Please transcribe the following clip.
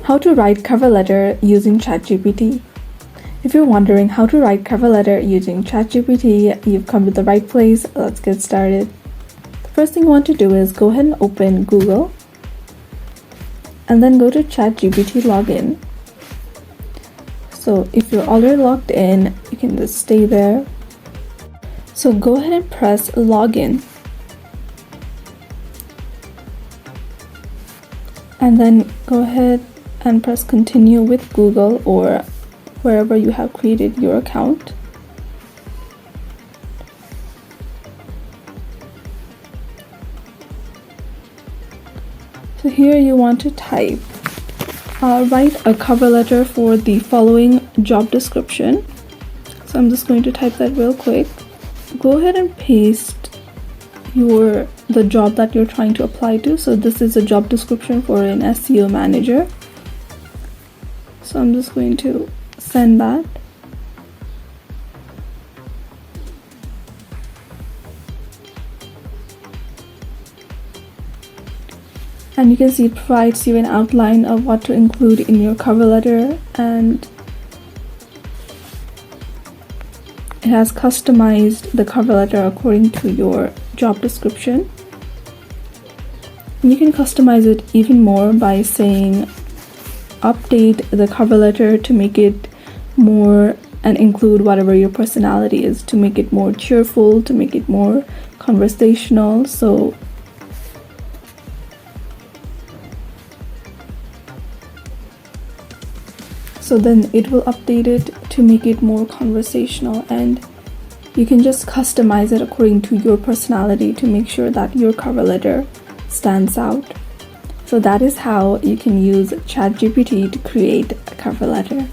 How to write cover letter using ChatGPT. If you're wondering how to write cover letter using ChatGPT, you've come to the right place. Let's get started. The first thing you want to do is go ahead and open Google and then go to ChatGPT login. So if you're already logged in, you can just stay there. So go ahead and press login. And then go ahead and press continue with Google or wherever you have created your account. So here you want to type, write a cover letter for the following job description. So I'm just going to type that real quick. Go ahead and paste the job that you're trying to apply to. So this is a job description for an SEO manager. So I'm just going to send that. And you can see it provides you an outline of what to include in your cover letter, and it has customized the cover letter according to your job description. And you can customize it even more by saying update the cover letter to make it more and include whatever your personality is, to make it more cheerful, to make it more conversational. So then it will update it to make it more conversational, and you can just customize it according to your personality to make sure that your cover letter stands out. So that is how you can use ChatGPT to create a cover letter.